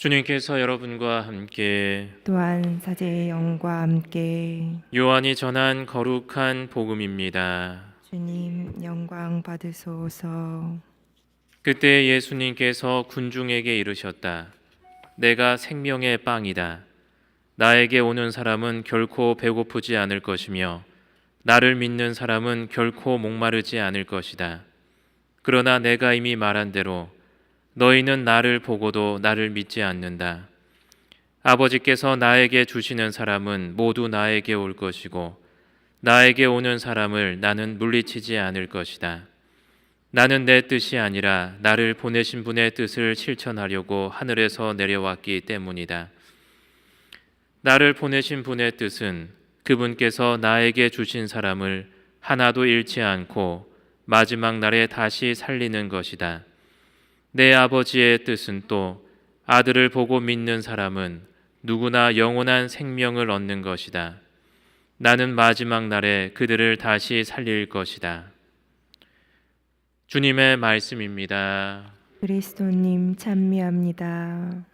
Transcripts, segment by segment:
주님께서 여러분과 함께 또한 사제의 영과 함께 요한이 전한 거룩한 복음입니다. 주님 영광 받으소서. 그때 예수님께서 군중에게 이르셨다. 내가 생명의 빵이다. 나에게 오는 사람은 결코 배고프지 않을 것이며 나를 믿는 사람은 결코 목마르지 않을 것이다. 그러나 내가 이미 말한 대로 너희는 나를 보고도 나를 믿지 않는다. 아버지께서 나에게 주시는 사람은 모두 나에게 올 것이고 나에게 오는 사람을 나는 물리치지 않을 것이다. 나는 내 뜻이 아니라 나를 보내신 분의 뜻을 실천하려고 하늘에서 내려왔기 때문이다. 나를 보내신 분의 뜻은 그분께서 나에게 주신 사람을 하나도 잃지 않고 마지막 날에 다시 살리는 것이다. 내 아버지의 뜻은 또 아들을 보고 믿는 사람은 누구나 영원한 생명을 얻는 것이다. 나는 마지막 날에 그들을 다시 살릴 것이다. 주님의 말씀입니다. 그리스도님 찬미합니다.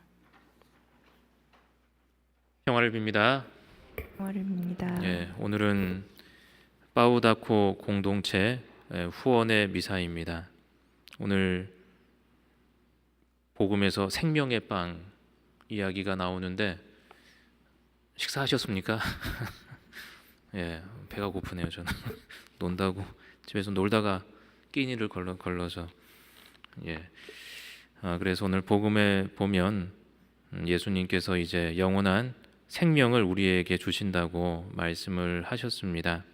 평화를 빕니다. 평화를 빕니다. 오늘은 파우다코 공동체 후원의 미사입니다. 오늘 복음에서 생명의 빵 이야기가 나오는데 식사하셨습니까? 배가 고프네요. 저는 논다고 집에서 놀다가 끼니를 걸러서 그래서 오늘 복음에 보면 예수님께서 이제 영원한 생명을 우리에게 주신다고 말씀을 하셨습니다.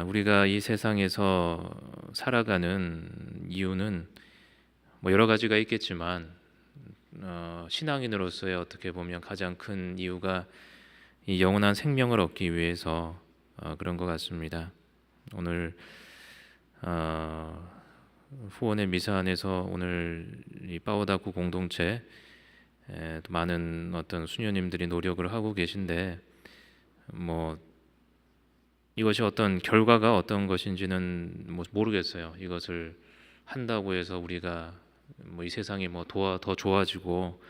우리가 이 세상에서 살아가는 이유는 여러 가지가 있겠지만 신앙인으로서의 어떻게 보면 가장 큰 이유가 이 영원한 생명을 얻기 위해서 그런 것 같습니다. 오늘 후원의 미사 안에서 오늘 이 파우다쿠 공동체 많은 어떤 수녀님들이 노력을 하고 계신데 이것이 어떤 결과가 어떤 것인지는 모르겠어요. 이것을 한다고 해서 우리가 이 세상이 더 좋아지고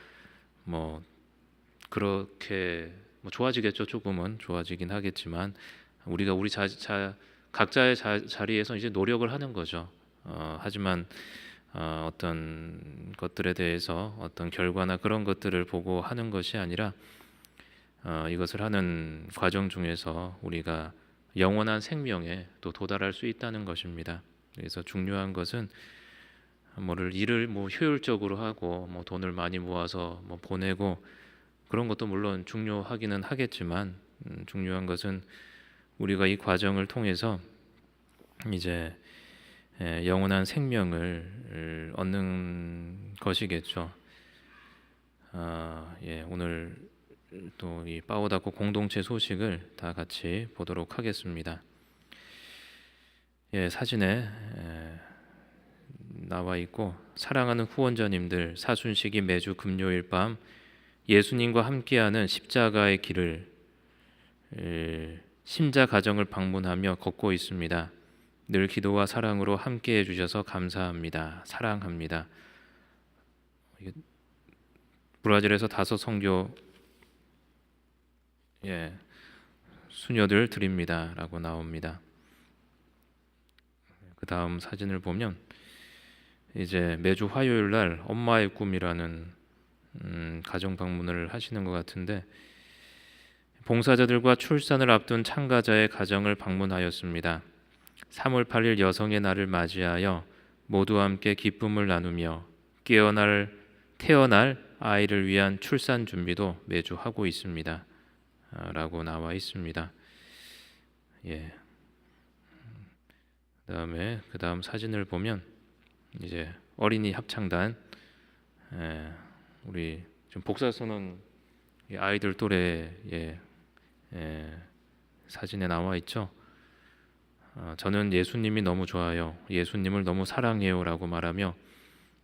그렇게 좋아지겠죠. 조금은 좋아지긴 하겠지만 우리가 우리 각자의 자리에서 이제 노력을 하는 거죠. 하지만 어떤 것들에 대해서 어떤 결과나 그런 것들을 보고 하는 것이 아니라 이것을 하는 과정 중에서 우리가 영원한 생명에 또 도달할 수 있다는 것입니다. 그래서 중요한 것은 일을 효율적으로 하고 돈을 많이 모아서 보내고 그런 것도 물론 중요하기는 하겠지만 중요한 것은 우리가 이 과정을 통해서 이제 영원한 생명을 얻는 것이겠죠. 오늘 또 이 파우다코 공동체 소식을 다 같이 보도록 하겠습니다. 사진에 나와 있고 사랑하는 후원자님들 사순식이 매주 금요일 밤 예수님과 함께하는 십자가의 길을 심자 가정을 방문하며 걷고 있습니다. 늘 기도와 사랑으로 함께해 주셔서 감사합니다. 사랑합니다. 브라질에서 5 선교 수녀들 드립니다 라고 나옵니다. 그 다음 사진을 보면 이제 매주 화요일 날 엄마의 꿈이라는 가정 방문을 하시는 것 같은데 봉사자들과 출산을 앞둔 참가자의 가정을 방문하였습니다. 3월 8일 여성의 날을 맞이하여 모두 함께 기쁨을 나누며 태어날 아이를 위한 출산 준비도 매주 하고 있습니다. 라고 나와 있습니다. 그 다음 사진을 보면 이제 어린이 합창단 우리 좀 복사서는 아이들 또래 사진에 나와 있죠. 저는 예수님이 너무 좋아요. 예수님을 너무 사랑해요 라고 말하며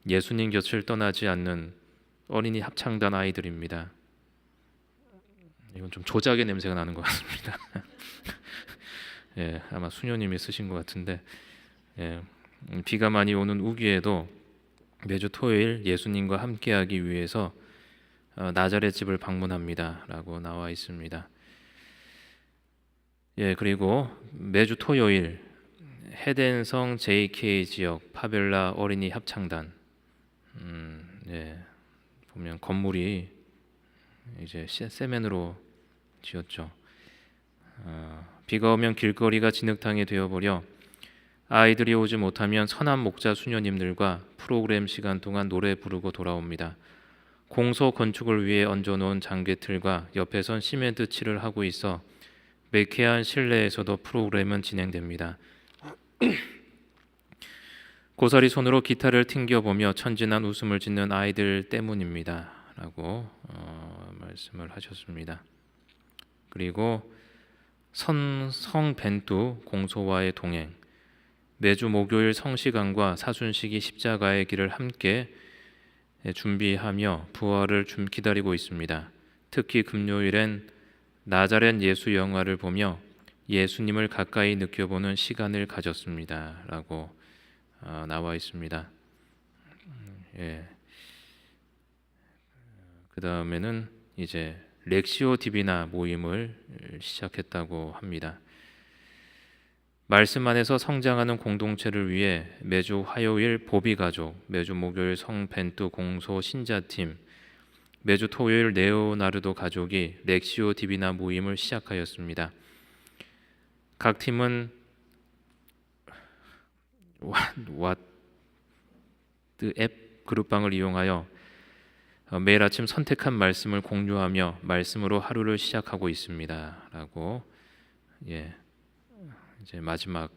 예수님 곁을 떠나지 않는 어린이 합창단 아이들입니다. 이건 좀 조작의 냄새가 나는 것 같습니다. 아마 수녀님이 쓰신 것 같은데 비가 많이 오는 우기에도 매주 토요일 예수님과 함께하기 위해서 나자렛 집을 방문합니다라고 나와 있습니다. 예, 그리고 매주 토요일 헤덴성 JK 지역 파벨라 어린이 합창단, 예, 보면 건물이 이제 세멘으로 지었죠. 비가 오면 길거리가 진흙탕이 되어버려 아이들이 오지 못하면 선한 목자 수녀님들과 프로그램 시간 동안 노래 부르고 돌아옵니다. 공소 건축을 위해 얹어놓은 장개틀과 옆에선 시멘트 칠을 하고 있어 매캐한 실내에서도 프로그램은 진행됩니다. 고사리 손으로 기타를 튕겨보며 천진한 웃음을 짓는 아이들 때문입니다 라고 말씀을 하셨습니다. 그리고 성벤투 공소와의 동행, 매주 목요일 성시간과 사순식이 십자가의 길을 함께 준비하며 부활을 기다리고 있습니다. 특히 금요일엔 나자렛 예수 영화를 보며 예수님을 가까이 느껴보는 시간을 가졌습니다 라고 나와 있습니다. 예. 그 다음에는 이제 렉시오 디비나 모임을 시작했다고 합니다. 말씀 안에서 성장하는 공동체를 위해 매주 화요일 보비 가족, 매주 목요일 성벤투 공소 신자팀, 매주 토요일 네오나르도 가족이 렉시오 디비나 모임을 시작하였습니다. 각 팀은 와트 앱 그룹방을 이용하여 매일 아침 선택한 말씀을 공유하며 말씀으로 하루를 시작하고 있습니다라고 이제 마지막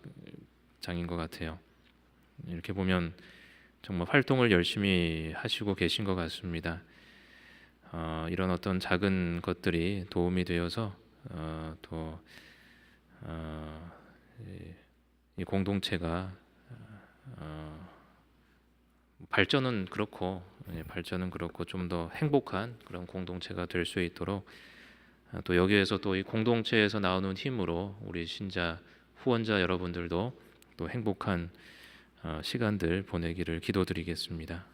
장인 것 같아요. 이렇게 보면 정말 활동을 열심히 하시고 계신 것 같습니다. 이런 어떤 작은 것들이 도움이 되어서 또 이 공동체가 발전은 그렇고 좀 더 행복한 그런 공동체가 될 수 있도록 또 여기에서 또 이 공동체에서 나오는 힘으로 우리 신자 후원자 여러분들도 또 행복한 시간들 보내기를 기도드리겠습니다.